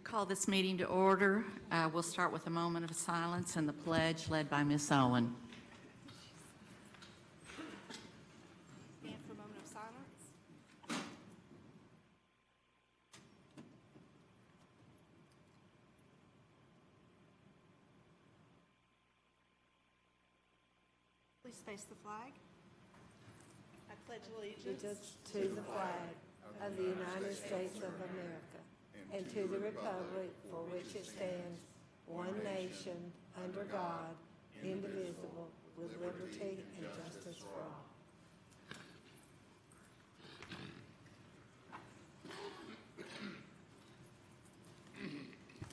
Call this meeting to order. We'll start with a moment of silence and the pledge led by Ms. Owen. Stand for a moment of silence. Please face the flag. I pledge allegiance To the flag of the United States of America and to the republic for which it stands, one nation, under God, indivisible, with liberty and justice for all.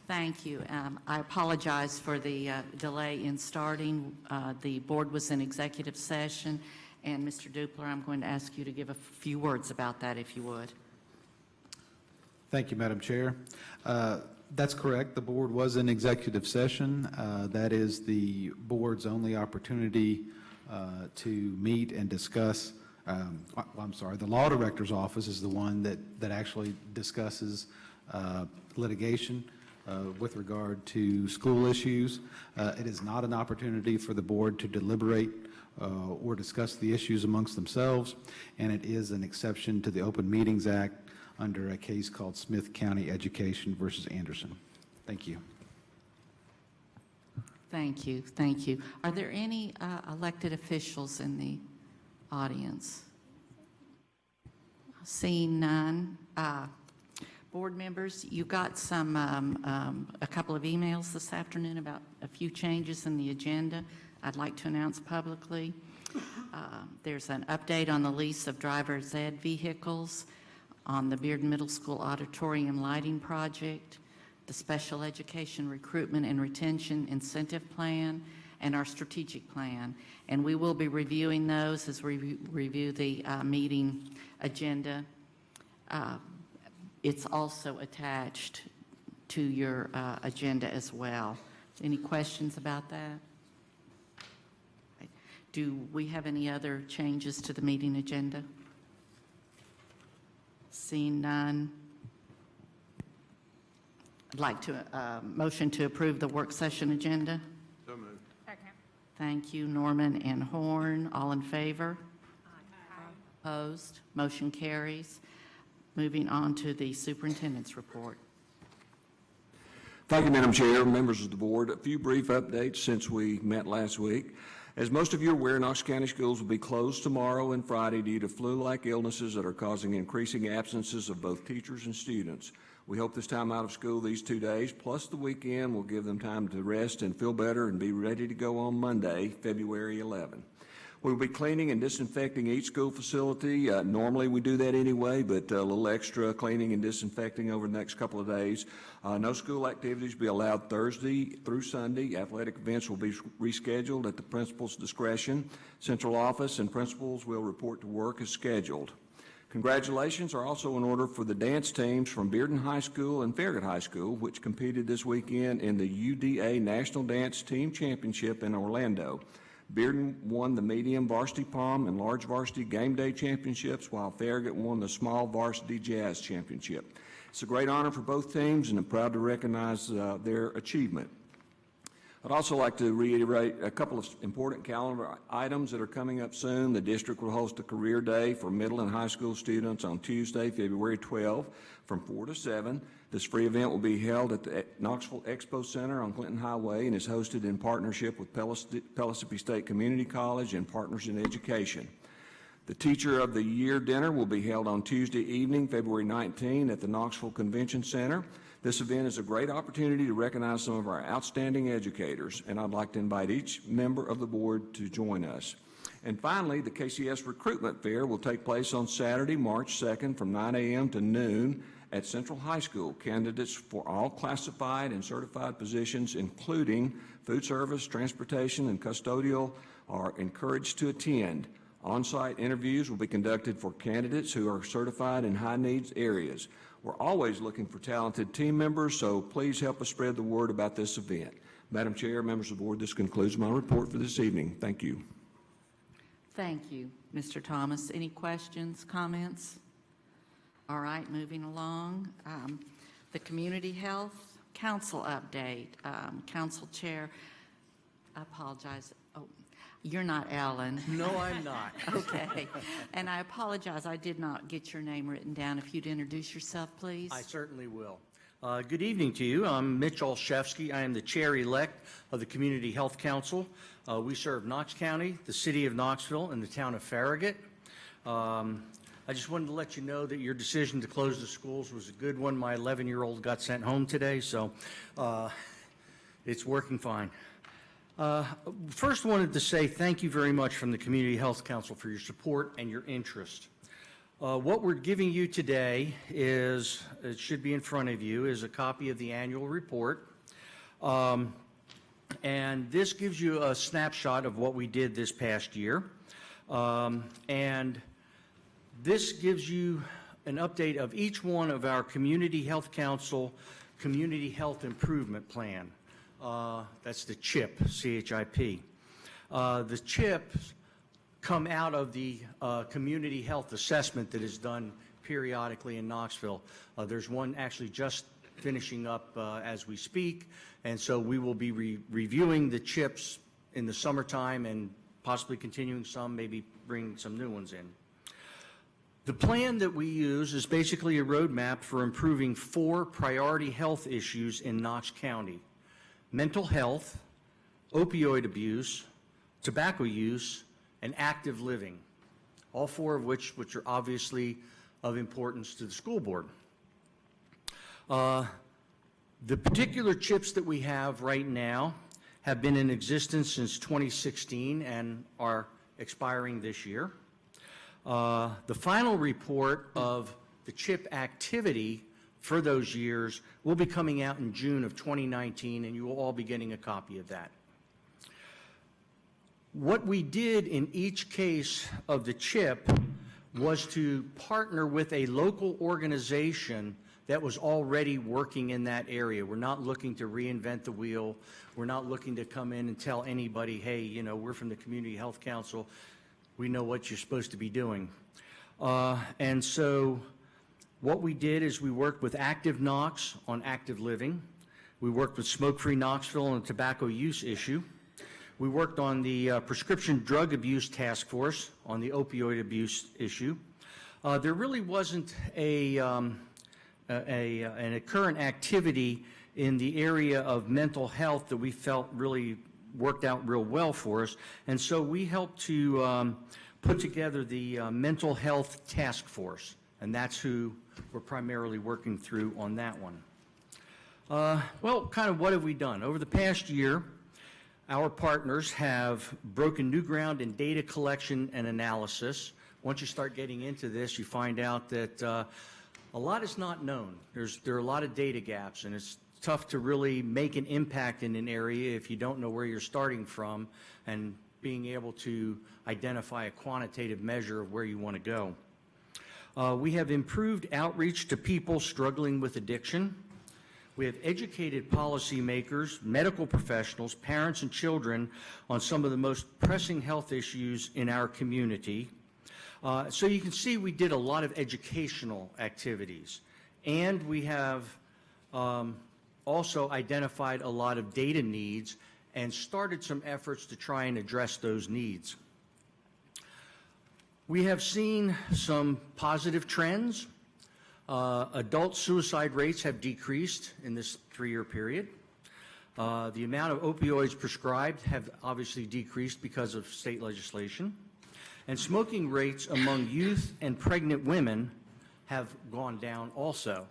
Thank you. I apologize for the delay in starting. The board was in executive session, and Mr. Dupler, I'm going to ask you to give a few words about that, if you would. Thank you, Madam Chair. That's correct. The board was in executive session. That is the board's only opportunity to meet and discuss. The law director's office is the one that actually discusses litigation with regard to school issues. It is not an opportunity for the board to deliberate or discuss the issues amongst themselves, and it is an exception to the Open Meetings Act under a case called Smith County Education versus Anderson. Thank you. Thank you. Thank you. Are there any elected officials in the audience? Seeing none. Board members, you got a couple of emails this afternoon about a few changes in the agenda I'd like to announce publicly. There's an update on the lease of driver's ed vehicles, on the Bearden Middle School Auditorium Lighting Project, the Special Education Recruitment and Retention Incentive Plan, and our strategic plan. And we will be reviewing those as we review the meeting agenda. It's also attached to your agenda as well. Any questions about that? Do we have any other changes to the meeting agenda? Seeing none, I'd like to motion to approve the work session agenda. So moved. Second. Thank you, Norman and Horn. All in favor? Aye. Opposed? Motion carries. Moving on to the superintendent's report. Thank you, Madam Chair, members of the board. A few brief updates since we met last week. As most of you are aware, Knox County schools will be closed tomorrow and Friday due to flu-like illnesses that are causing increasing absences of both teachers and students. We hope this time out of school these 2 days, plus the weekend, will give them time to rest and feel better and be ready to go on Monday, February 11. We'll be cleaning and disinfecting each school facility. Normally we do that anyway, but a little extra cleaning and disinfecting over the next couple of days. No school activities will be allowed Thursday through Sunday. Athletic events will be rescheduled at the principal's discretion. Central office and principals will report to work as scheduled. Congratulations are also in order for the dance teams from Bearden High School and Farragut High School, which competed this weekend in the UDA National Dance Team Championship in Orlando. Bearden won the medium varsity prom and large varsity game day championships, while Farragut won the small varsity jazz championship. It's a great honor for both teams, and I'm proud to recognize their achievement. I'd also like to reiterate a couple of important calendar items that are coming up soon. The district will host a career day for middle and high school students on Tuesday, February 12, from 4 to 7. This free event will be held at the Knoxville Expo Center on Clinton Highway and is hosted in partnership with Pellissippi State Community College and Partners in Education. The Teacher of the Year dinner will be held on Tuesday evening, February 19, at the Knoxville Convention Center. This event is a great opportunity to recognize some of our outstanding educators, and I'd like to invite each member of the board to join us. And finally, the KCS Recruitment Fair will take place on Saturday, March 2nd from 9 a.m. to noon at Central High School. Candidates for all classified and certified positions, including food service, transportation, and custodial, are encouraged to attend. On-site interviews will be conducted for candidates who are certified in high-needs areas. We're always looking for talented team members, so please help us spread the word about this event. Madam Chair, members of the board, this concludes my report for this evening. Thank you. Thank you, Mr. Thomas. Any questions, comments? All right, moving along. The Community Health Council update. Council Chair, I apologize. Oh, you're not Alan. No, I'm not. Okay. And I apologize, I did not get your name written down. If you'd introduce yourself, please. I certainly will. Good evening to you. I'm Mitch Olszewski. I am the chair-elect of the Community Health Council. We serve Knox County, the city of Knoxville, and the town of Farragut. I just wanted to let you know that your decision to close the schools was a good one. My 11-year-old got sent home today, so it's working fine. First, wanted to say thank you very much from the Community Health Council for your support and your interest. What we're giving you today is, it should be in front of you, is a copy of the annual report. And this gives you a snapshot of what we did this past year. And this gives you an update of each one of our Community Health Council Community Health Improvement Plan. That's the CHIP, C-H-I-P. The CHIPs come out of the community health assessment that is done periodically in Knoxville. There's one actually just finishing up as we speak, and so we will be reviewing the CHIPs in the summertime and possibly continuing some, maybe bring some new ones in. The plan that we use is basically a roadmap for improving 4 priority health issues in Knox County: mental health, opioid abuse, tobacco use, and active living, all 4 of which are obviously of importance to the school board. The particular CHIPs that we have right now have been in existence since 2016 and are expiring this year. The final report of the CHIP activity for those years will be coming out in June of 2019, and you will all be getting a copy of that. What we did in each case of the CHIP was to partner with a local organization that was already working in that area. We're not looking to reinvent the wheel. We're not looking to come in and tell anybody, hey, you know, we're from the Community Health Council. We know what you're supposed to be doing. And so what we did is we worked with Active Knox on active living. We worked with Smoke Free Knoxville on the tobacco use issue. We worked on the Prescription Drug Abuse Task Force on the opioid abuse issue. There really wasn't a current activity in the area of mental health that we felt really worked out real well for us, and so we helped to put together the Mental Health Task Force, and that's who we're primarily working through on that one. Well, kind of what have we done? Over the past year, our partners have broken new ground in data collection and analysis. Once you start getting into this, you find out that a lot is not known. There are a lot of data gaps, and it's tough to really make an impact in an area if you don't know where you're starting from and being able to identify a quantitative measure of where you want to go. We have improved outreach to people struggling with addiction. We have educated policymakers, medical professionals, parents, and children on some of the most pressing health issues in our community. So you can see we did a lot of educational activities, and we have also identified a lot of data needs and started some efforts to try and address those needs. We have seen some positive trends. Adult suicide rates have decreased in this 3-year period. The amount of opioids prescribed have obviously decreased because of state legislation. And smoking rates among youth and pregnant women have gone down also.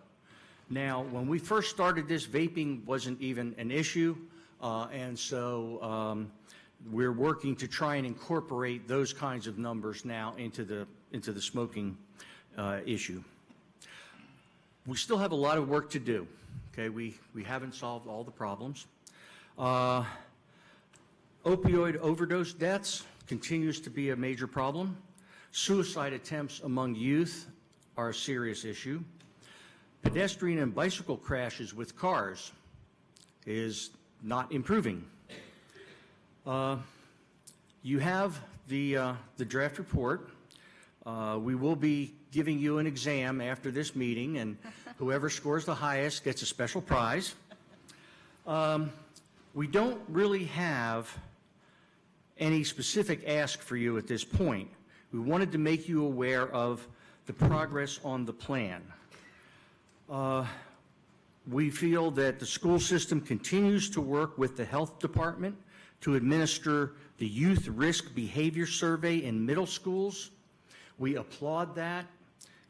Now, when we first started this, vaping wasn't even an issue, and so we're working to try and incorporate those kinds of numbers now into the smoking issue. We still have a lot of work to do. Okay, we haven't solved all the problems. Opioid overdose deaths continues to be a major problem. Suicide attempts among youth are a serious issue. Pedestrian and bicycle crashes with cars is not improving. You have the draft report. We will be giving you an exam after this meeting, and Whoever scores the highest gets a special prize. We don't really have any specific ask for you at this point. We wanted to make you aware of the progress on the plan. We feel that the school system continues to work with the health department to administer the Youth Risk Behavior Survey in middle schools. We applaud that,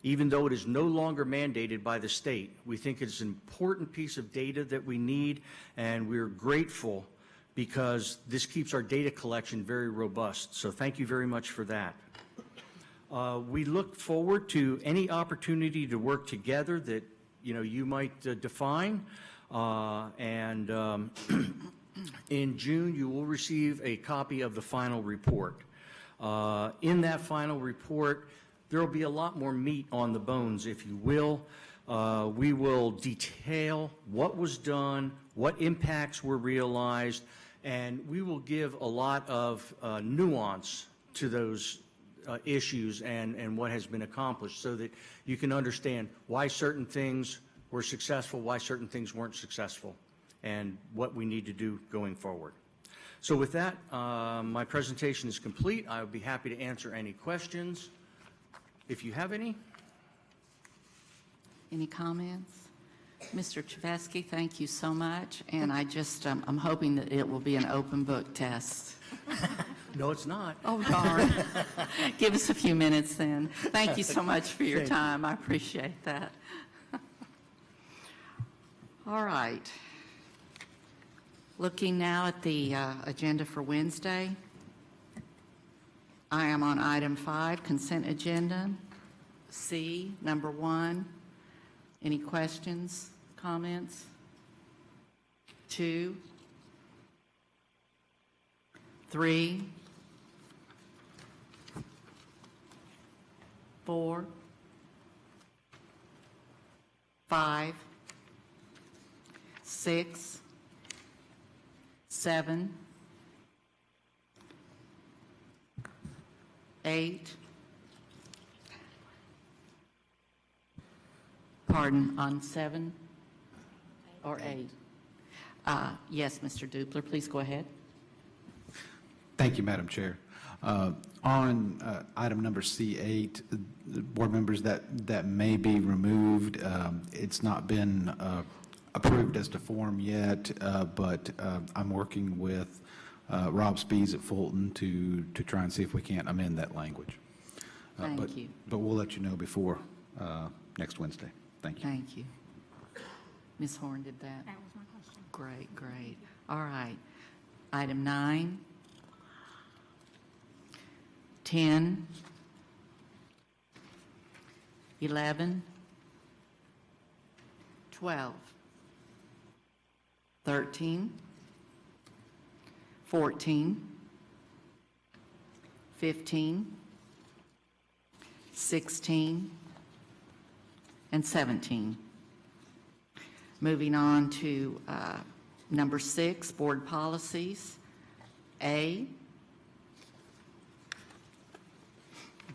even though it is no longer mandated by the state. We think it's an important piece of data that we need, and we're grateful because this keeps our data collection very robust. So thank you very much for that. We look forward to any opportunity to work together that you might define, and in June you will receive a copy of the final report. In that final report, there will be a lot more meat on the bones, if you will. We will detail what was done, what impacts were realized, and we will give a lot of nuance to those issues and what has been accomplished so that you can understand why certain things were successful, why certain things weren't successful, and what we need to do going forward. So with that, my presentation is complete. I would be happy to answer any questions if you have any. Any comments? Mr. Chavaski, thank you so much, and I'm hoping that it will be an open book test. No, it's not. Oh, darn. Give us a few minutes then. Thank you so much for your time. I appreciate that. All right. Looking now at the agenda for Wednesday, I am on item 5, consent agenda. C, number 1. Any questions, comments? 2, 3, 4, 5, 6, 7, 8, pardon, on 7 or 8? Yes, Mr. Dupler, please go ahead. Thank you, Madam Chair. On item number C8, board members, that may be removed. It's not been approved as to form yet, but I'm working with Rob Spees at Fulton to try and see if we can't amend that language. Thank you. But we'll let you know before next Wednesday. Thank you. Thank you. Ms. Horn did that? That was my question. Great, great. All right. Item 9, 10, 11, 12, 13, 14, 15, 16, and 17. Moving on to number 6, board policies. A,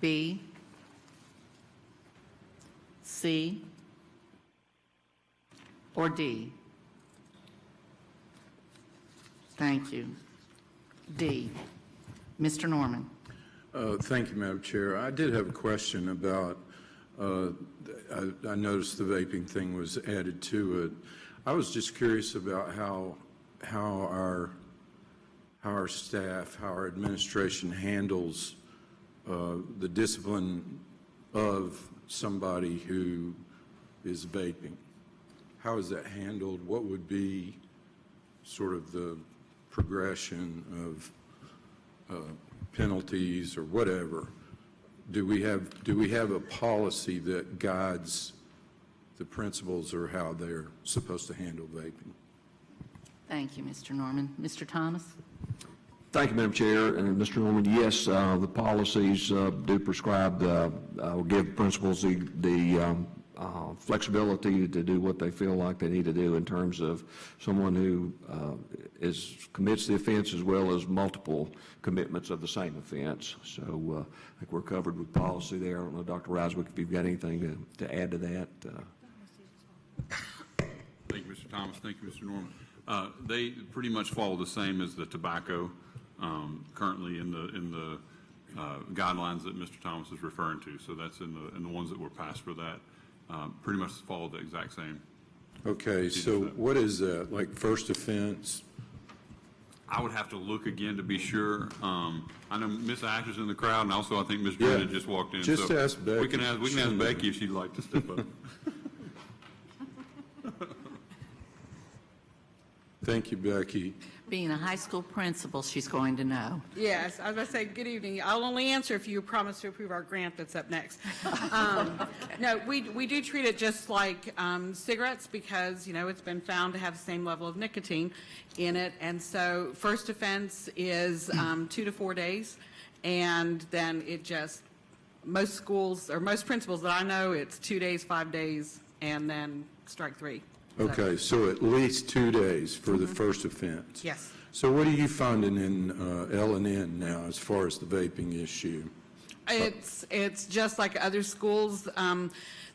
B, C, or D? Thank you. D. Mr. Norman. Thank you, Madam Chair. I did have a question about, I noticed the vaping thing was added to it. I was just curious about how our staff, how our administration handles the discipline of somebody who is vaping. How is that handled? What would be sort of the progression of penalties or whatever? Do we have a policy that guides the principals or how they're supposed to handle vaping? Thank you, Mr. Norman. Mr. Thomas? Thank you, Madam Chair. And Mr. Norman, yes, the policies do prescribe, or give principals the flexibility to do what they feel like they need to do in terms of someone who commits the offense as well as multiple commitments of the same offense. So I think we're covered with policy there. I don't know, Dr. Riswick, if you've got anything to add to that. Thank you, Mr. Thomas. Thank you, Mr. Norman. They pretty much follow the same as the tobacco currently in the guidelines that Mr. Thomas is referring to. So that's in the ones that were passed for that. Pretty much follow the exact same. Okay, so what is that, like first offense? I would have to look again to be sure. I know Miss Asher's in the crowd, and also I think Miss Brennan just walked in. Just so ask Becky. We can ask Becky if she'd like to step up. Thank you, Becky. Being a high school principal, she's going to know. Yes, I was going to say, good evening. I'll only answer if you promise to approve our grant that's up next. No, we do treat it just like cigarettes because, you know, it's been found to have the same level of nicotine in it. And so first offense is 2 to 4 days. And then it just, most schools, or most principals that I know, it's 2 days, 5 days, and then strike three. Okay, so at least 2 days for the first offense. Yes. So what are you finding in L&N now as far as the vaping issue? It's just like other schools.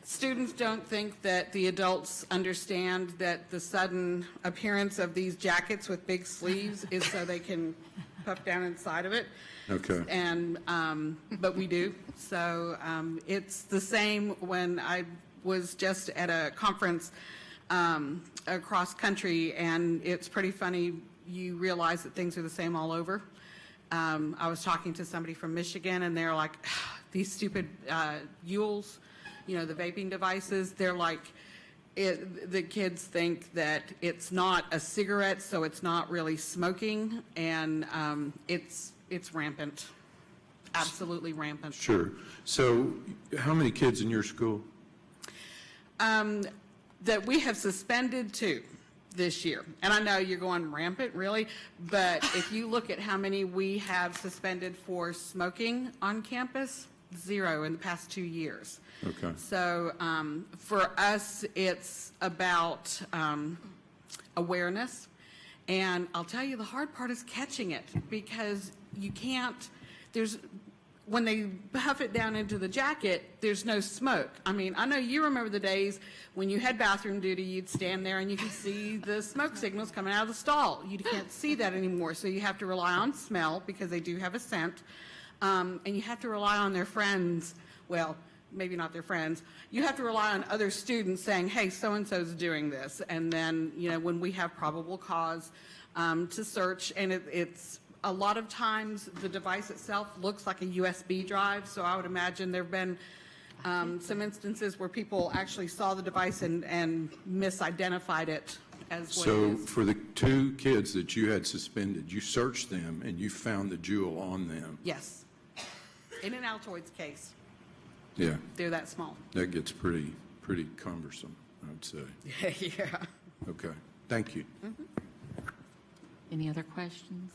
Students don't think that the adults understand that the sudden appearance of these jackets with big sleeves is so they can puff down inside of it. Okay. And, but we do. So it's the same when I was just at a conference across country, and it's pretty funny. You realize that things are the same all over. I was talking to somebody from Michigan, and they're like, these stupid Yules, you know, the vaping devices, they're like, the kids think that it's not a cigarette, so it's not really smoking, and it's rampant, absolutely rampant. Sure. So how many kids in your school? That we have suspended 2 this year. And I know you're going rampant, really, but if you look at how many we have suspended for smoking on campus, 0 in the past 2 years. Okay. So for us, it's about awareness. And I'll tell you, the hard part is catching it, because you can't, when they puff it down into the jacket, there's no smoke. I mean, I know you remember the days when you had bathroom duty, you'd stand there and you could see the smoke signals coming out of the stall. You can't see that anymore, so you have to rely on smell, because they do have a scent, and you have to rely on their friends, well, maybe not their friends, you have to rely on other students saying, hey, so-and-so's doing this, and then, you know, when we have probable cause to search, and it's a lot of times the device itself looks like a USB drive, so I would imagine there have been some instances where people actually saw the device and misidentified it as what it So is. for the 2 kids that you had suspended, you searched them and you found the jewel on them? Yes. In an Altoids case, Yeah, they're that small. that gets pretty cumbersome, I would say. Yeah. Okay, thank you. Any other questions?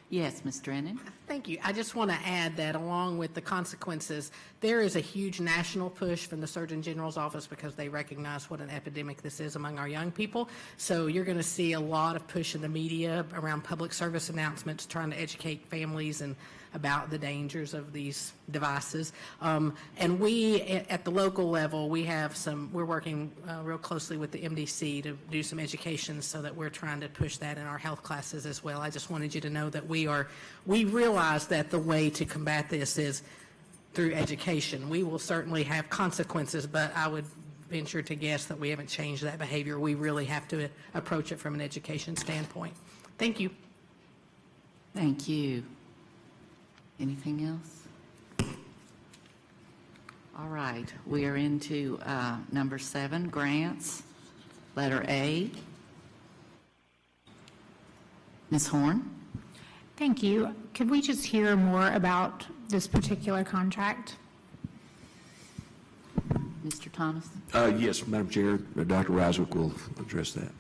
Yes, Ms. Drennan? Thank you. I just want to add that along with the consequences, there is a huge national push from the Surgeon General's office because they recognize what an epidemic this is among our young people. So you're going to see a lot of push in the media around public service announcements trying to educate families and about the dangers of these devices. And we, at the local level, we're working real closely with the MDC to do some education so that we're trying to push that in our health classes as well. I just wanted you to know that we realize that the way to combat this is through education. We will certainly have consequences, but I would venture to guess that we haven't changed that behavior. We really have to approach it from an education standpoint. Thank you. Thank you. Anything else? All right, we are into number 7, grants. Letter A. Ms. Horn? Thank you. Could we just hear more about this particular contract? Mr. Thomas? Yes, Madam Chair, Dr. Riswick will address that.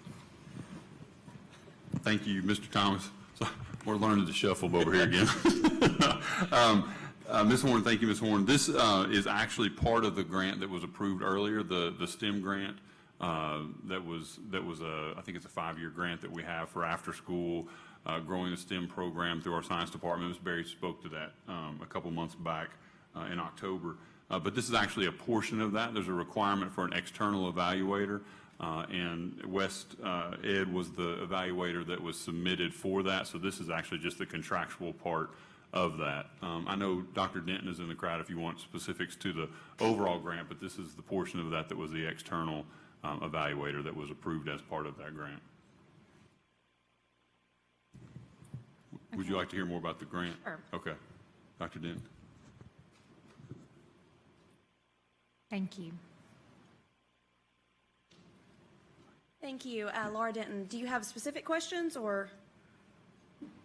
Thank you, Mr. Thomas. So we're learning to shuffle over here again. Ms. Horn, thank you, Ms. Horn. This is actually part of the grant that was approved earlier, the STEM grant. That was I think it's a 5-year grant that we have for after school growing a STEM program through our science department. Ms. Berry spoke to that a couple months back in October. But this is actually a portion of that. There's a requirement for an external evaluator, and West Ed was the evaluator that was submitted for that, so this is actually just the contractual part of that. I know Dr. Denton is in the crowd if you want specifics to the overall grant, but this is the portion of that that was the external evaluator that was approved as part of that grant. Would you like to hear more about the grant? Sure. Okay. Dr. Denton. Thank you. Thank you. Laura Denton, do you have specific questions or?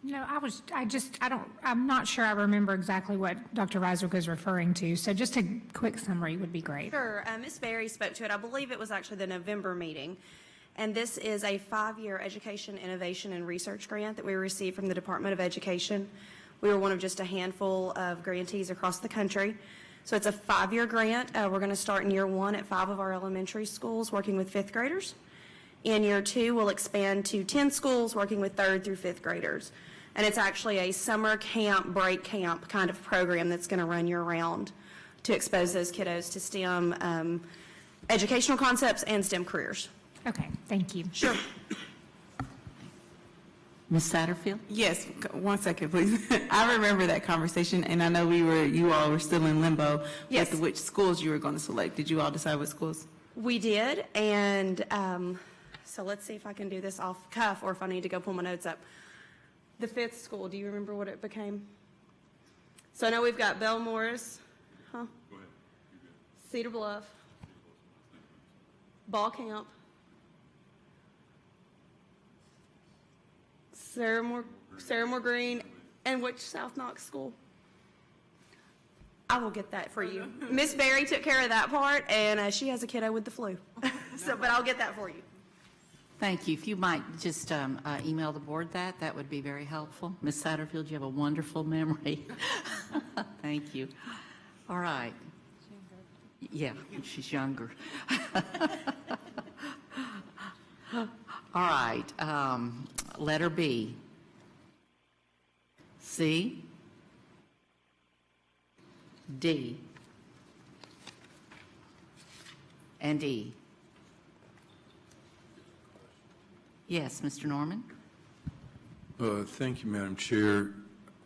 No, I'm not sure I remember exactly what Dr. Reiswick was referring to, so just a quick summary would be great. Sure. Ms. Berry spoke to it. I believe it was actually the November meeting. And this is a 5-year education, innovation, and research grant that we received from the Department of Education. We were one of just a handful of grantees across the country. So it's a 5-year grant. We're going to start in year 1 at 5 of our elementary schools working with 5th graders. In year 2, we'll expand to 10 schools working with 3rd through 5th graders. And it's actually a summer camp, break camp kind of program that's going to run year round to expose those kiddos to STEM educational concepts and STEM careers. Okay, thank you. Sure. Ms. Satterfield? Yes, 1 second, please. I remember that conversation, and I know you all were still in limbo Yes. with which schools you were going to select. Did you all decide what schools? We did, and so let's see if I can do this off cuff or if I need to go pull my notes up. The 5th school, do you remember what it became? So I know we've got Bell Morris, Go ahead. Cedar Bluff, Ball Camp, Saramore Green, and which South Knox school? I will get that for you. Miss Berry took care of that part, and she has a kiddo with the flu. But I'll get that for you. Thank you. If you might just email the board that would be very helpful. Ms. Satterfield, you have a wonderful memory. Thank you. All right. Yeah, she's younger. All right. Letter B. C. D. And E. Yes, Mr. Norman? Thank you, Madam Chair.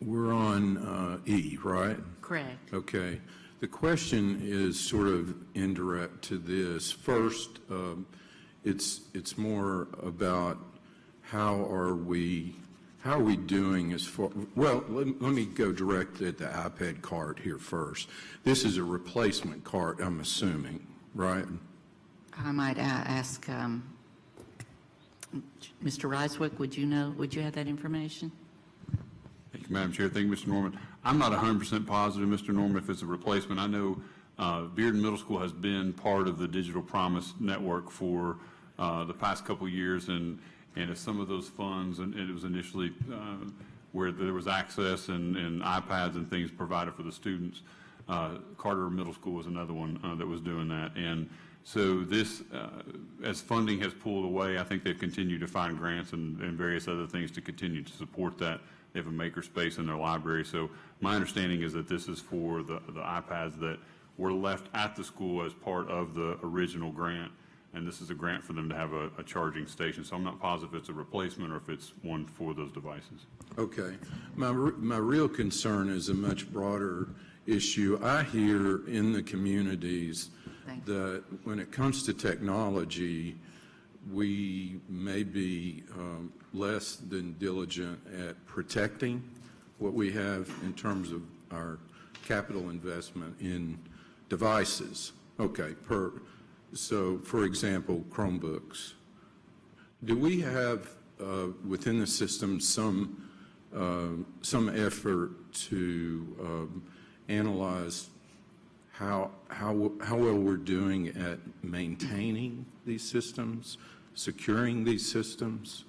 We're on E, right? Correct. Okay. The question is sort of indirect to this. First, it's more about how are we doing as far, well, let me go directly at the iPad cart here first. This is a replacement cart, I'm assuming, right? I might ask Mr. Reiswick, would you have that information? Thank you, Madam Chair. Thank you, Mr. Norman. I'm not 100% positive, Mr. Norman, if it's a replacement. I know Bearden Middle School has been part of the Digital Promise Network for the past couple of years, and as some of those funds, and it was initially where there was access and iPads and things provided for the students. Carter Middle School was another one that was doing that. And so this, as funding has pulled away, I think they've continued to find grants and various other things to continue to support that. They have a makerspace in their library. So my understanding is that this is for the iPads that were left at the school as part of the original grant. And this is a grant for them to have a charging station. So I'm not positive if it's a replacement or if it's one for those devices. Okay. My real concern is a much broader issue. I hear in the communities that when it comes to technology, we may be less than diligent at protecting what we have in terms of our capital investment in devices. Okay, so for example, Chromebooks. Do we have within the system some effort to analyze how well we're doing at maintaining these systems, securing these systems,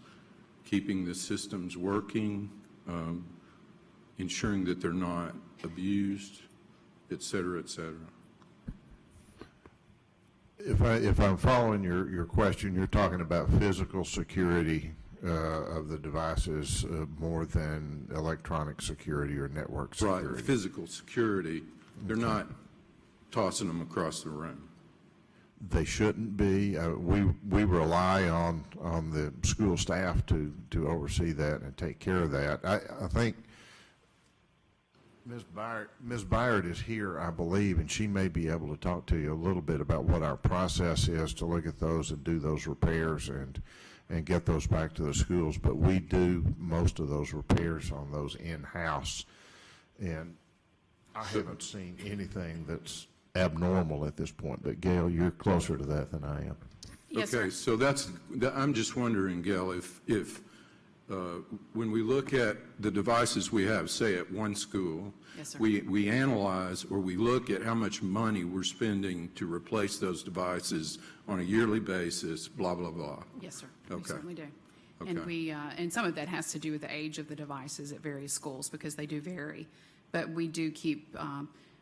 keeping the systems working, ensuring that they're not abused, et cetera, et cetera? If I'm following your question, you're talking about physical security of the devices more than electronic security or network security. Right, physical security. They're not tossing them across the room. They shouldn't be. We rely on the school staff to oversee that and take care of that. I think Ms. Byard is here, I believe, and she may be able to talk to you a little bit about what our process is to look at those and do those repairs and get those back to the schools. But we do most of those repairs on those in-house, and I haven't seen anything that's abnormal at this point. But Gail, you're closer to that than I am. Yes, Okay, sir. so I'm just wondering, Gail, if when we look at the devices we have, say at one school, Yes, sir. we analyze or we look at how much money we're spending to replace those devices on a yearly basis, blah, blah, blah. Yes, sir. Okay. We certainly do. Okay. And and some of that has to do with the age of the devices at various schools because they do vary. But we do keep,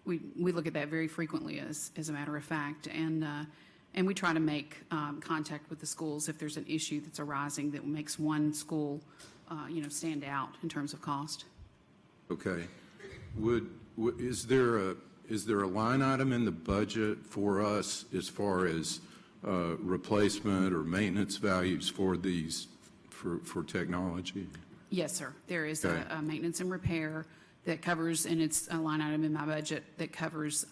we look at that very frequently as a matter of fact. And we try to make contact with the schools if there's an issue that's arising that makes one school, stand out in terms of cost. Okay. Is there a line item in the budget for us as far as replacement or maintenance values for these, for technology? Yes, sir. There is Okay. a maintenance and repair that covers, and it's a line item in my budget that covers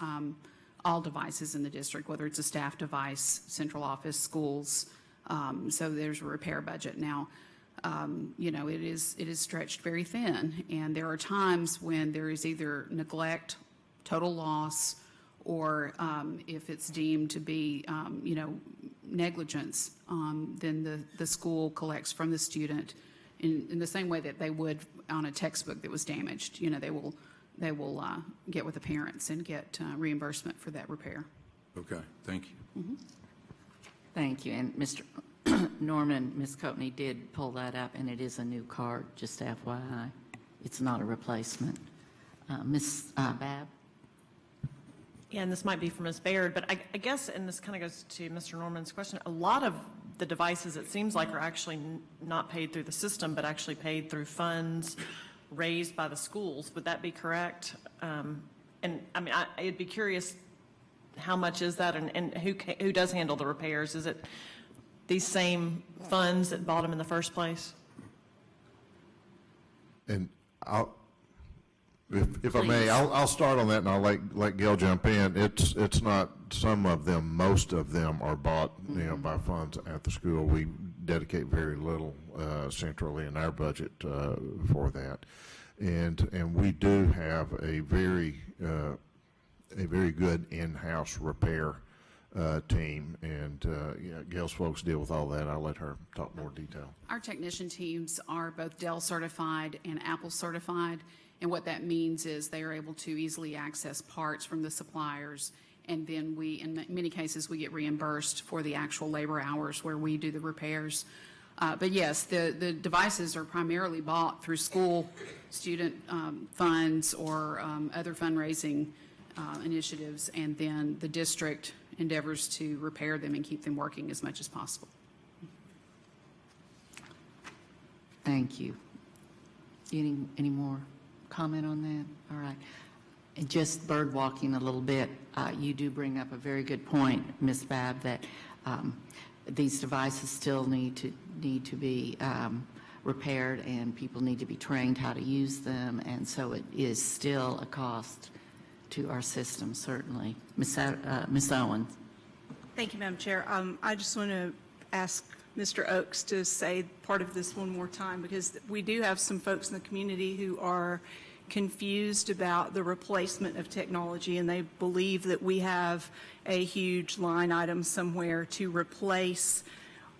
all devices in the district, whether it's a staff device, central office, schools. So there's a repair budget. Now, it is stretched very thin, and there are times when there is either neglect, total loss, or if it's deemed to be, negligence, then the school collects from the student in the same way that they would on a textbook that was damaged. They will get with the parents and get reimbursement for that repair. Okay, thank you. Mm-hmm. Thank you. And Mr. Norman, Ms. Coatney did pull that up, and it is a new card, just FYI. It's not a replacement. Ms. Babb? Yeah, and this might be for Ms. Baird, but I guess, and this kind of goes to Mr. Norman's question, a lot of the devices, it seems like, are actually not paid through the system, but actually paid through funds raised by the schools. Would that be correct? And I mean, I'd be curious, how much is that, and who does handle the repairs? Is it these same funds that bought them in the first place? And if I may, I'll start on that, and I'll let Gail jump in. It's not some of them, most of them are bought, by funds at the school. We dedicate very little centrally in our budget for that, and we do have a very good in-house repair team, and Gail's folks deal with all that. I'll let her talk more detail. Our technician teams are both Dell certified and Apple certified, and what that means is they are able to easily access parts from the suppliers, and then in many cases, we get reimbursed for the actual labor hours where we do the repairs. But yes, the devices are primarily bought through school student funds or other fundraising initiatives, and then the district endeavors to repair them and keep them working as much as possible. Thank you. Any more comment on that? All right. And just bird walking a little bit, you do bring up a very good point, Ms. Babb, that these devices still need to be repaired, and people need to be trained how to use them, and so it is still a cost to our system, certainly. Ms. Owens. Thank you, Madam Chair. I just want to ask Mr. Oakes to say part of this one more time, because we do have some folks in the community who are confused about the replacement of technology, and they believe that we have a huge line item somewhere to replace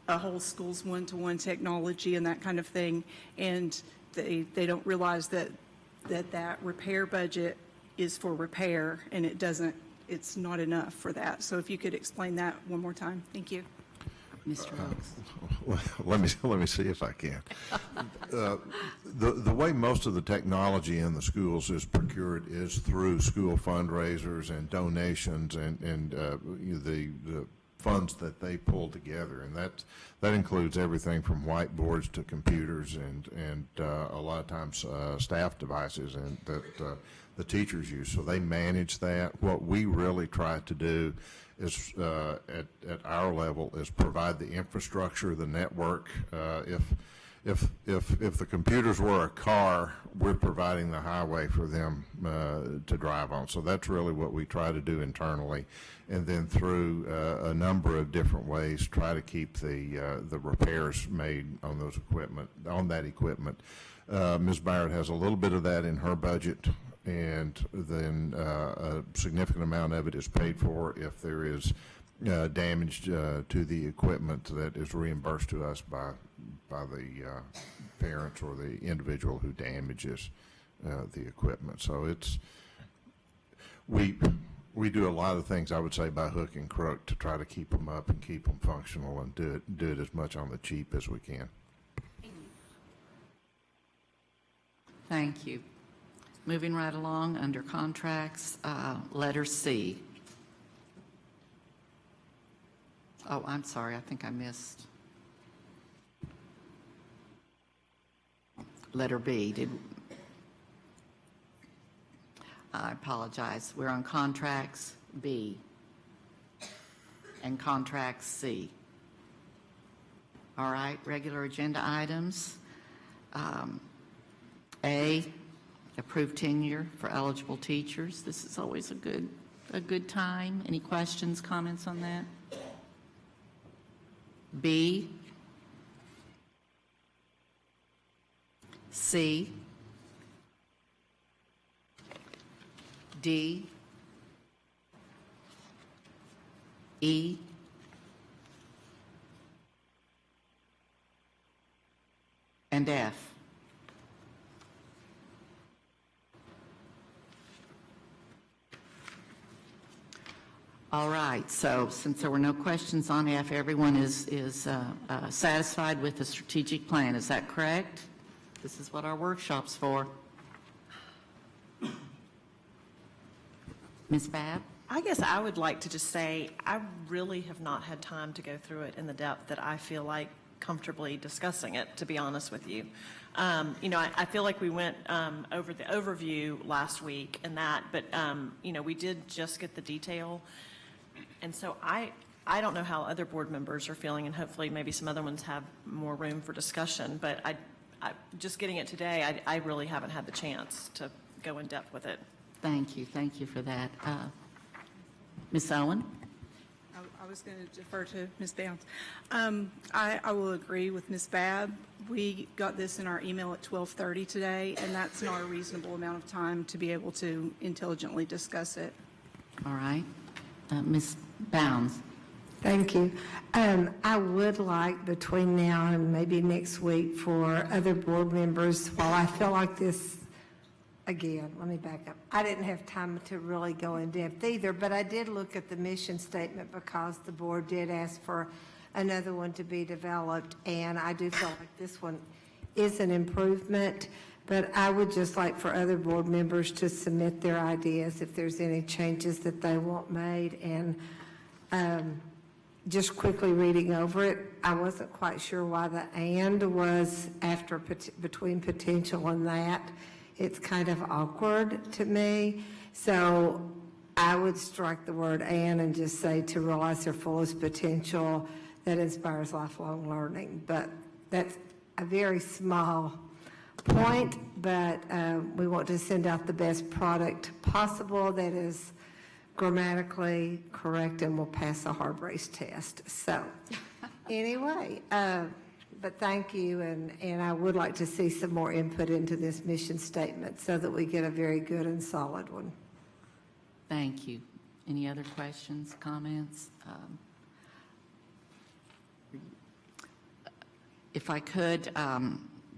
a whole school's one-to-one technology and that kind of thing, and they don't realize that repair budget is for repair, and it's not enough for that. So if you could explain that one more time. Thank you. Mr. Oakes. Let me see if I can. The way most of the technology in the schools is procured is through school fundraisers and donations, and the funds that they pull together, and that includes everything from whiteboards to computers and a lot of times staff devices and that the teachers use. So they manage that. What we really try to do is at our level is provide the infrastructure, the network. If the computers were a car, we're providing the highway for them to drive on. So that's really what we try to do internally, and then through a number of different ways, try to keep the repairs made on that equipment. Ms. Barrett has a little bit of that in her budget, and then a significant amount of it is paid for if there is damage to the equipment that is reimbursed to us by the parents or the individual who damages the equipment. So we do a lot of things, I would say, by hook and crook to try to keep them up and keep them functional and do it as much on the cheap as we can. Thank you. Moving right along, under contracts, letter C. Oh, I'm sorry, I think I missed. Letter B. I apologize. We're on contracts B and contracts C. All right, regular agenda items. A, approved tenure for eligible teachers. This is always a good time. Any questions, comments on that? B, C, D, E, and F. All right, so since there were no questions on F, everyone is satisfied with the strategic plan. Is that correct? This is what our workshop's for. Ms. Babb? I guess I would like to just say I really have not had time to go through it in the depth that I feel like comfortably discussing it, to be honest with you. I feel like we went over the overview last week and that, but, we did just get the detail. And so I don't know how other board members are feeling, and hopefully maybe some other ones have more room for discussion, but I just getting it today, I really haven't had the chance to go in depth with it. Thank you for that. Ms. Owen? I was going to defer to Ms. Downs. I will agree with Ms. Babb. We got this in our email at 12:30 today, and that's not a reasonable amount of time to be able to intelligently discuss it. All right. Ms. Bounds? Thank you. I would like between now and maybe next week for other board members, while I feel like this, again, let me back up. I didn't have time to really go in depth either, but I did look at the mission statement because the board did ask for another one to be developed, and I do feel like this one is an improvement, but I would just like for other board members to submit their ideas if there's any changes that they want made. And just quickly reading over it, I wasn't quite sure why the "and" was after between potential and that. It's kind of awkward to me. So I would strike the word "and" just say to realize their fullest potential that inspires lifelong learning. But that's a very small point, but we want to send out the best product possible that is grammatically correct and will pass a hard race test. So anyway, but thank you, and I would like to see some more input into this mission statement so that we get a very good and solid one. Thank you. Any other questions, comments? If I could,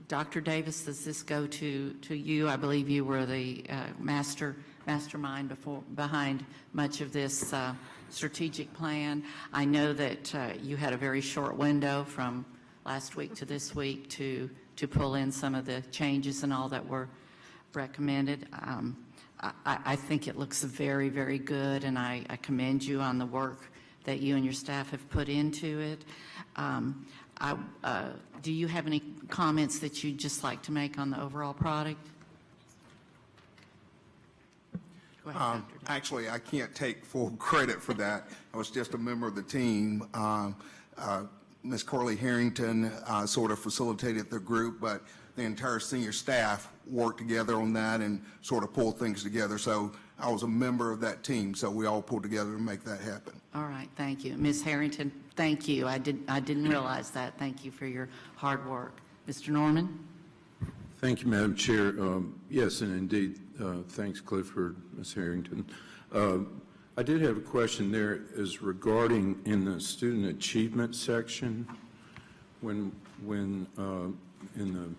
Dr. Davis, does this go to you? I believe you were the mastermind behind much of this strategic plan. I know that you had a very short window from last week to this week to pull in some of the changes and all that were recommended. I think it looks very, very good, and I commend you on the work that you and your staff have put into it. Do you have any comments that you'd just like to make on the overall product? Go ahead, Dr. Davis. Actually, I can't take full credit for that. I was just a member of the team. Ms. Corley Harrington sort of facilitated the group, but the entire senior staff worked together on that and sort of pulled things together. So I was a member of that team, so we all pulled together to make that happen. All right, thank you. Ms. Harrington, thank you. I didn't realize that. Thank you for your hard work. Mr. Norman? Thank you, Madam Chair. Yes, and indeed, thanks, Clifford, Ms. Harrington. I did have a question there is regarding in the student achievement section, when in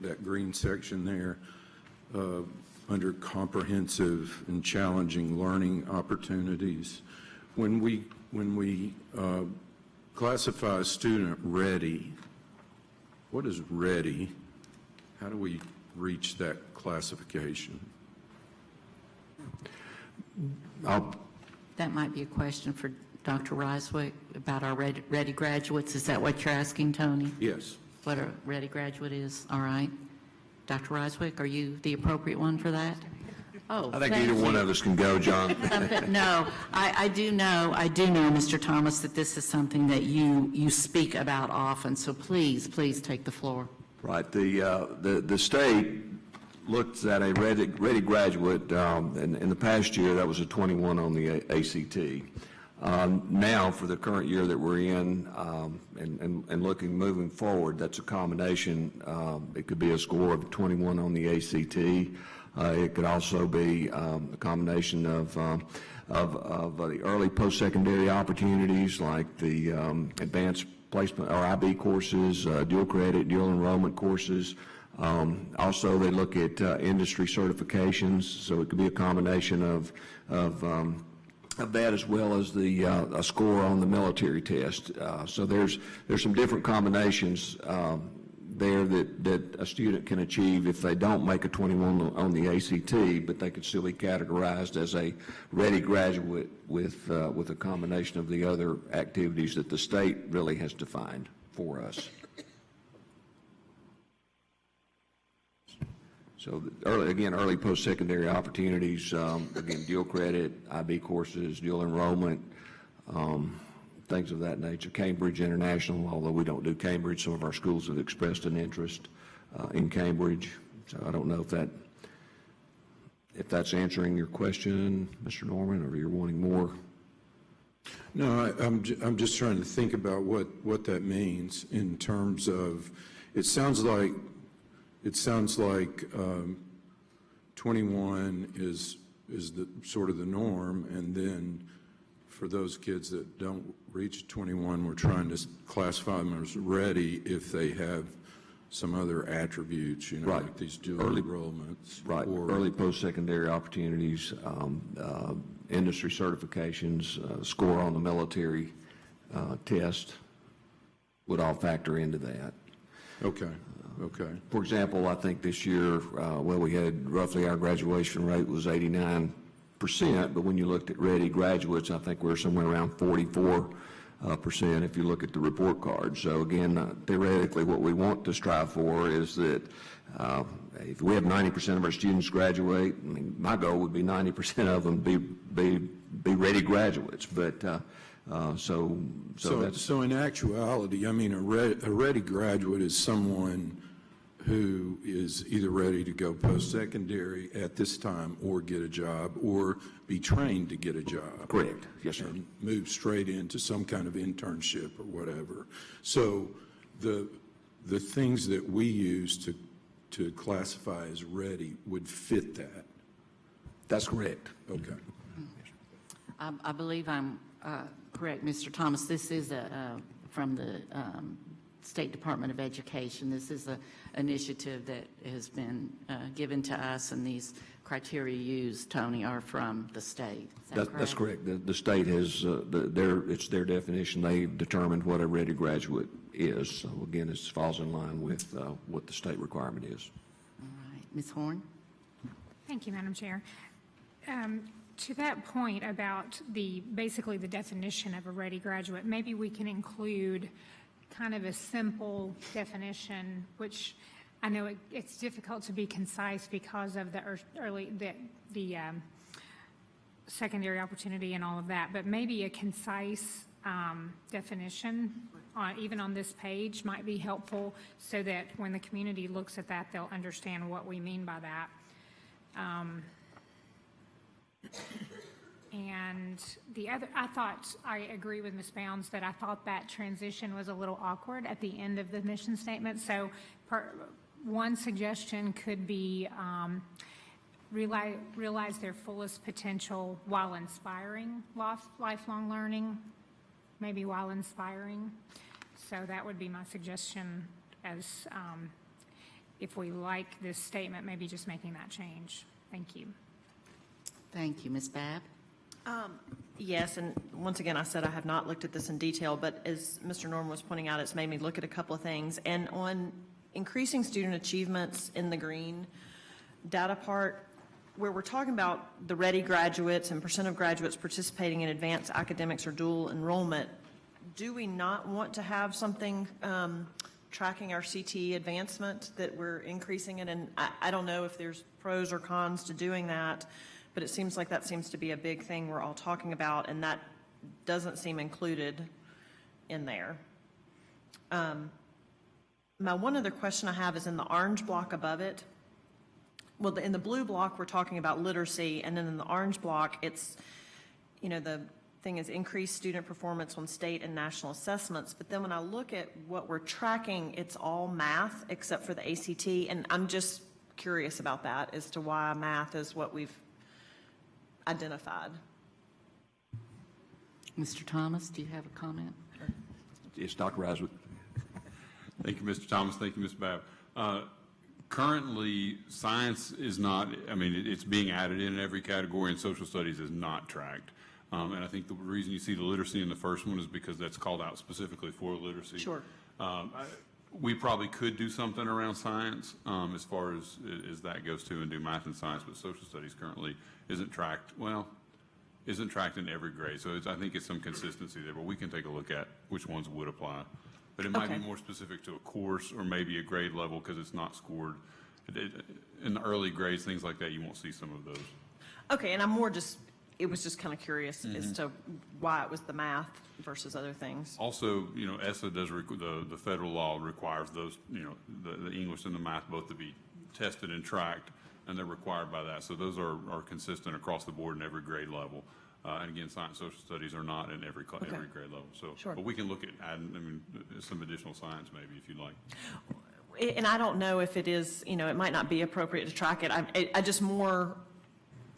the green section there, under comprehensive and challenging learning opportunities, when we classify a student ready, what is ready? How do we reach that classification? That might be a question for Dr. Reiswick about our ready graduates. Is that what you're asking, Tony? Yes. What a ready graduate is? All right. Dr. Reiswick, are you the appropriate one for that? Oh, I think either one of us can go, John. No, I do know, Mr. Thomas, that this is something that you speak about often, so please take the floor. Right. The state looked at a ready graduate, in the past year, that was a 21 on the ACT. Now, for the current year that we're in, and moving forward, that's a combination. It could be a score of 21 on the ACT. It could also be a combination of the early post-secondary opportunities like the advanced placement or IB courses, dual credit, dual enrollment courses. Also, they look at industry certifications, so it could be a combination of that as well as the a score on the military test. So there's some different combinations there that a student can achieve if they don't make a 21 on the ACT, but they could still be categorized as a ready graduate with a combination of the other activities that the state really has defined for us. So early post-secondary opportunities, again, dual credit, IB courses, dual enrollment, things of that nature. Cambridge International, although we don't do Cambridge, some of our schools have expressed an interest in Cambridge. So I don't know if that's answering your question, Mr. Norman, or you're wanting more. No, I'm just trying to think about what that means in terms of, it sounds like 21 is the sort of the norm, and then for those kids that don't reach 21, we're trying to classify them as ready if they have some other attributes, Right. like these dual enrollments. Right, early post-secondary opportunities, industry certifications, score on the military test would all factor into that. Okay. For example, I think this year, we had roughly our graduation rate was 89%, but when you looked at ready graduates, I think we're somewhere around 44% if you look at the report card. So again, theoretically, what we want to strive for is that if we have 90% of our students graduate, I mean, my goal would be 90% of them be ready graduates, but So in actuality, I mean, a ready graduate is someone who is either ready to go post-secondary at this time or get a job or be trained to get a job. Correct. Yes, sir. And move straight into some kind of internship or whatever. So the things that we use to classify as ready would fit that. That's correct. Okay. I believe I'm correct, Mr. Thomas. This is from the State Department of Education. This is an initiative that has been given to us, and these criteria used, Tony, are from the state. Is that correct? That's correct. The state has, it's their definition. They determined what a ready graduate is. So again, this falls in line with what the state requirement is. All right. Ms. Horn? Thank you, Madam Chair. To that point about basically the definition of a ready graduate, maybe we can include kind of a simple definition, which I know it's difficult to be concise because of the secondary opportunity and all of that, but maybe a concise definition, even on this page, might be helpful so that when the community looks at that, they'll understand what we mean by that. And I agree with Ms. Bounds that I thought that transition was a little awkward at the end of the mission statement. So one suggestion could be realize their fullest potential while inspiring lifelong learning, maybe while inspiring. So that would be my suggestion as if we like this statement, maybe just making that change. Thank you. Thank you. Ms. Babb? Yes, and once again, I said I have not looked at this in detail, but as Mr. Norman was pointing out, it's made me look at a couple of things. And on increasing student achievements in the green data part, where we're talking about the ready graduates and percent of graduates participating in advanced academics or dual enrollment, do we not want to have something tracking our CTE advancement that we're increasing it? And I don't know if there's pros or cons to doing that, but it seems like that seems to be a big thing we're all talking about, and that doesn't seem included in there. My one other question I have is in the orange block above it. Well, in the blue block, we're talking about literacy, and then in the orange block, it's, the thing is increased student performance on state and national assessments. But then when I look at what we're tracking, it's all math except for the ACT, and I'm just curious about that as to why math is what we've identified. Mr. Thomas, do you have a comment? It's Dr. Riswick. Thank you, Mr. Thomas. Thank you, Ms. Babb. Currently, science is not, it's being added in every category, and social studies is not tracked. And I think the reason you see the literacy in the first one is because that's called out specifically for literacy. Sure. We probably could do something around science as far as that goes too, and do math and science, but social studies currently isn't tracked in every grade. So I think it's some consistency there, but we can take a look at which ones would apply. But it might be more specific to a course or maybe a grade level because it's not scored. In the early grades, things like that, you won't see some of those. Okay, and it was just kind of curious as to why it was the math versus other things. Also, ESSA does, the federal law requires those, the English and the math both to be tested and tracked, and they're required by that. So those are consistent across the board in every grade level. And again, science and social studies are not in every grade level. So, sure. But we can look at adding, some additional science maybe if you'd like. And I don't know if it is, it might not be appropriate to track it. I just more,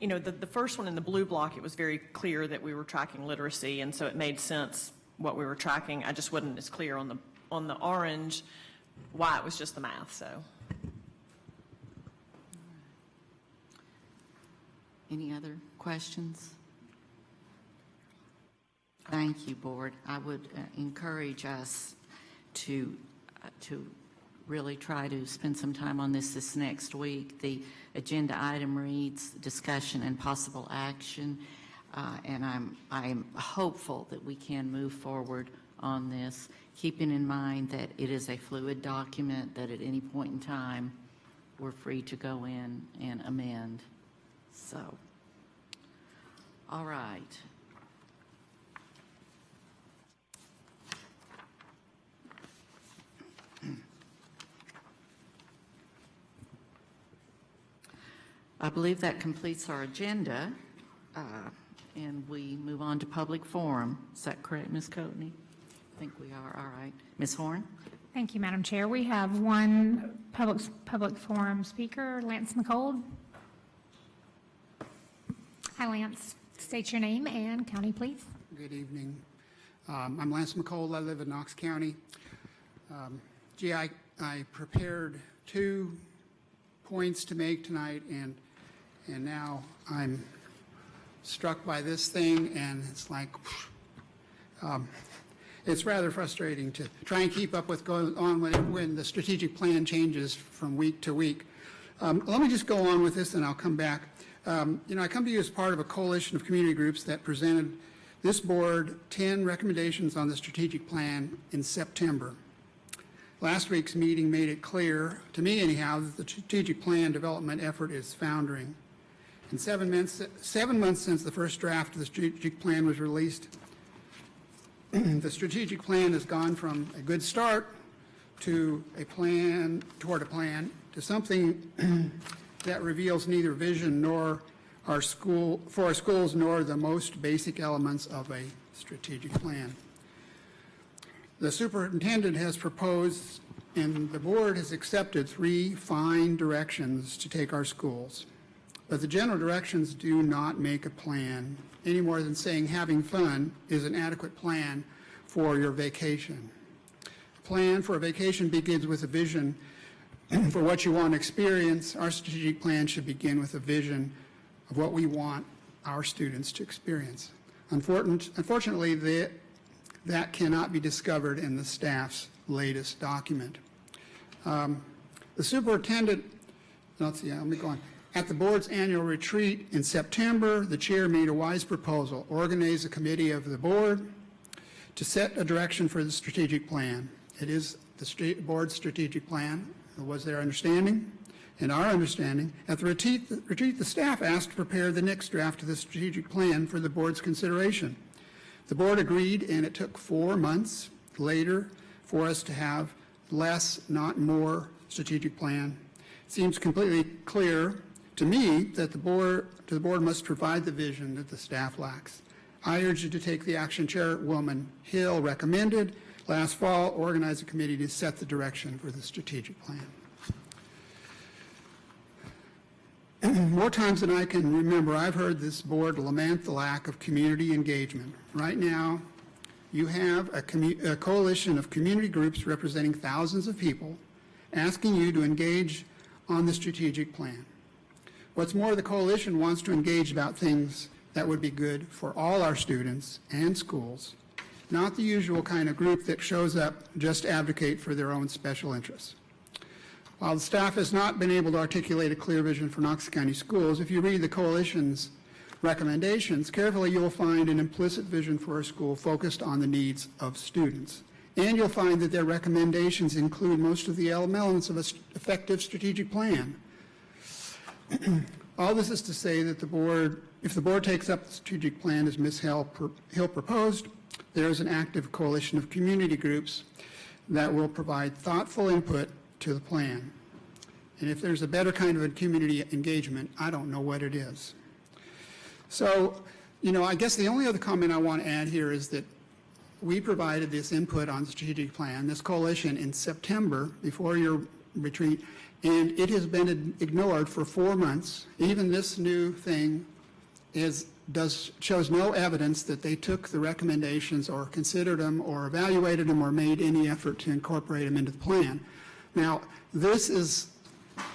the first one in the blue block, it was very clear that we were tracking literacy, and so it made sense what we were tracking. I just wasn't as clear on the orange why it was just the math. So. Any other questions? Thank you, Board. I would encourage us to really try to spend some time on this next week. The agenda item reads discussion and possible action, and I'm hopeful that we can move forward on this, keeping in mind that it is a fluid document, that at any point in time we're free to go in and amend. So, all right. I believe that completes our agenda, and we move on to public forum. Is that correct, Ms. Coatney? I think we are. All right. Ms. Horn? Thank you, Madam Chair. We have one public forum speaker, Lance McCold. Hi, Lance. State your name and county, please. Good evening. I'm Lance McCold. I live in Knox County. I prepared 2 points to make tonight, and now I'm struck by this thing, and it's like, it's rather frustrating to try and keep up with going on when the strategic plan changes from week to week. Let me just go on with this, and I'll come back. I come to you as part of a coalition of community groups that presented this board 10 recommendations on the strategic plan in September. Last week's meeting made it clear, to me anyhow, that the strategic plan development effort is foundering. In 7 months since the first draft of the strategic plan was released, the strategic plan has gone from a good start to a plan, to something that reveals neither vision nor for our schools nor the most basic elements of a strategic plan. The superintendent has proposed and the board has accepted 3 fine directions to take our schools. But the general directions do not make a plan any more than saying having fun is an adequate plan for your vacation. A plan for a vacation begins with a vision for what you want to experience. Our strategic plan should begin with a vision of what we want our students to experience. Unfortunately, that cannot be discovered in the staff's latest document. The superintendent, let me go on. At the board's annual retreat in September, the chair made a wise proposal: organize a committee of the board to set a direction for the strategic plan. It is the board's strategic plan, was their understanding and our understanding. At the retreat, the staff asked to prepare the next draft of the strategic plan for the board's consideration. The board agreed, and it took 4 months later for us to have less, not more, strategic plan. It seems completely clear to me that the board must provide the vision that the staff lacks. I urge you to take the action Chairwoman Hill recommended last fall: organize a committee to set the direction for the strategic plan. More times than I can remember, I've heard this board lament the lack of community engagement. Right now, you have a coalition of community groups representing thousands of people asking you to engage on the strategic plan. What's more, the coalition wants to engage about things that would be good for all our students and schools, not the usual kind of group that shows up just to advocate for their own special interests. While the staff has not been able to articulate a clear vision for Knox County schools, if you read the coalition's recommendations carefully, you'll find an implicit vision for a school focused on the needs of students. And you'll find that their recommendations include most of the elements of an effective strategic plan. All this is to say that if the board takes up the strategic plan as Ms. Hill proposed, there is an active coalition of community groups that will provide thoughtful input to the plan. And if there's a better kind of a community engagement, I don't know what it is. So, I guess the only other comment I want to add here is that we provided this input on the strategic plan, this coalition, in September before your retreat, and it has been ignored for 4 months. Even this new thing shows no evidence that they took the recommendations or considered them or evaluated them or made any effort to incorporate them into the plan. Now, this is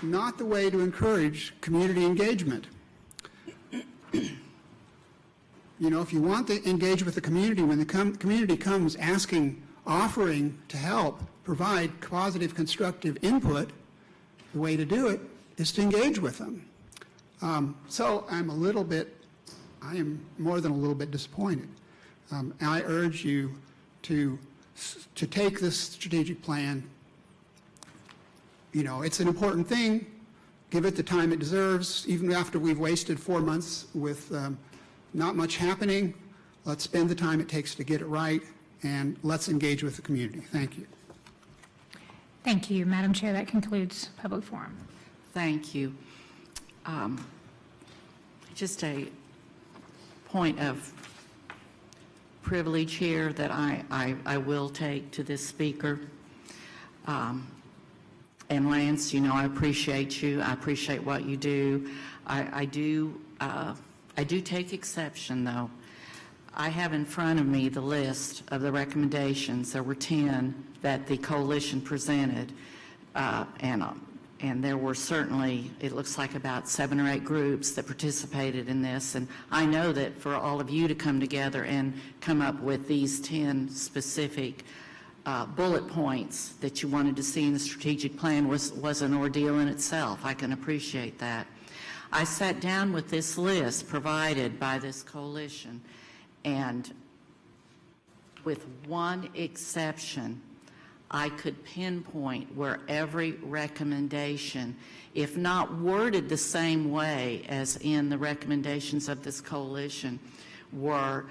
not the way to encourage community engagement. If you want to engage with the community, when the community comes offering to help, provide positive, constructive input, the way to do it is to engage with them. So I am more than a little bit disappointed. I urge you to take this strategic plan. It's an important thing. Give it the time it deserves. Even after we've wasted 4 months with not much happening, let's spend the time it takes to get it right, and let's engage with the community. Thank you. Thank you, Madam Chair. That concludes public forum. Thank you. Just a point of privilege here that I will take to this speaker. And Lance, I appreciate you. I appreciate what you do. I do take exception, though. I have in front of me the list of the recommendations. There were 10 that the coalition presented, and there were certainly, it looks like about 7 or 8 groups that participated in this. And I know that for all of you to come together and come up with these 10 specific bullet points that you wanted to see in the strategic plan was an ordeal in itself. I can appreciate that. I sat down with this list provided by this coalition, and with one exception, I could pinpoint where every recommendation, if not worded the same way as in the recommendations of this coalition, were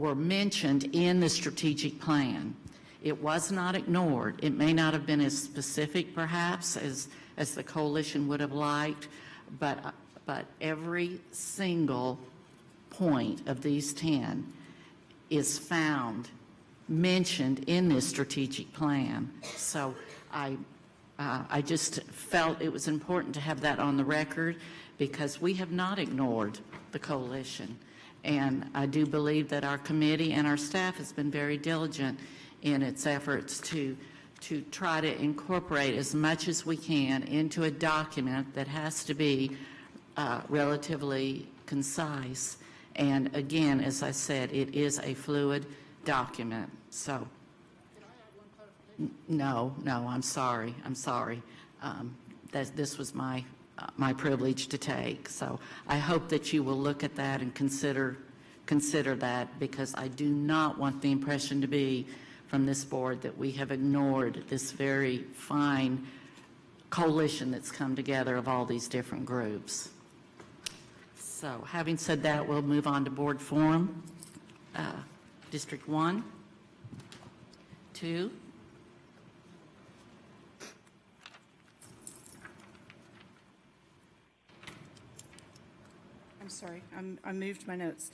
mentioned in the strategic plan. It was not ignored. It may not have been as specific, perhaps, as the coalition would have liked, but every single point of these 10 is found mentioned in this strategic plan. So I just felt it was important to have that on the record, because we have not ignored the coalition. And I do believe that our committee and our staff has been very diligent in its efforts to try to incorporate as much as we can into a document that has to be relatively concise. And again, as I said, it is a fluid document. So, no, I'm sorry. This was my privilege to take. So I hope that you will look at that and consider that, because I do not want the impression to be from this board that we have ignored this very fine coalition that's come together of all these different groups. So having said that, we'll move on to board forum. District 1, 2, I'm sorry, I moved my notes.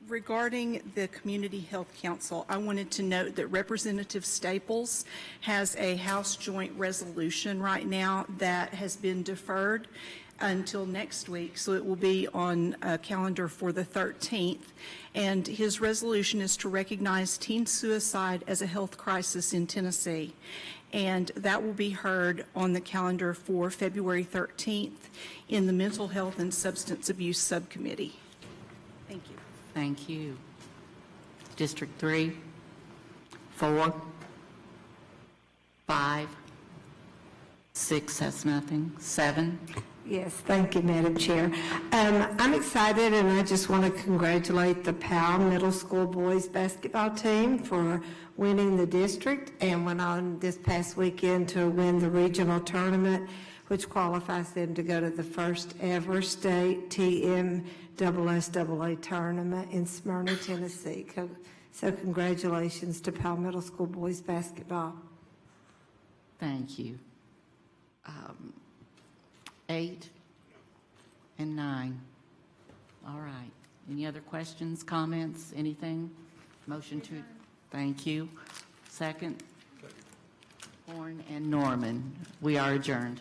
Regarding the Community Health Council, I wanted to note that Representative Staples has a House Joint Resolution right now that has been deferred until next week, so it will be on a calendar for the 13th. And his resolution is to recognize teen suicide as a health crisis in Tennessee. And that will be heard on the calendar for February 13th in the Mental Health and Substance Abuse Subcommittee. Thank you. thank you. District 3, 4, 5, 6 has nothing, 7. Yes, thank you, Madam Chair. I'm excited, and I just want to congratulate the Powell Middle School boys basketball team for winning the district, and went on this past weekend to win the regional tournament, which qualifies them to go to the first ever state TMSSAA tournament in Smyrna, Tennessee. So congratulations to Powell Middle School boys basketball. Thank you. 8 and 9. All right. Any other questions, comments, anything? Motion to, thank you. Second? Horn and Norman. We are adjourned.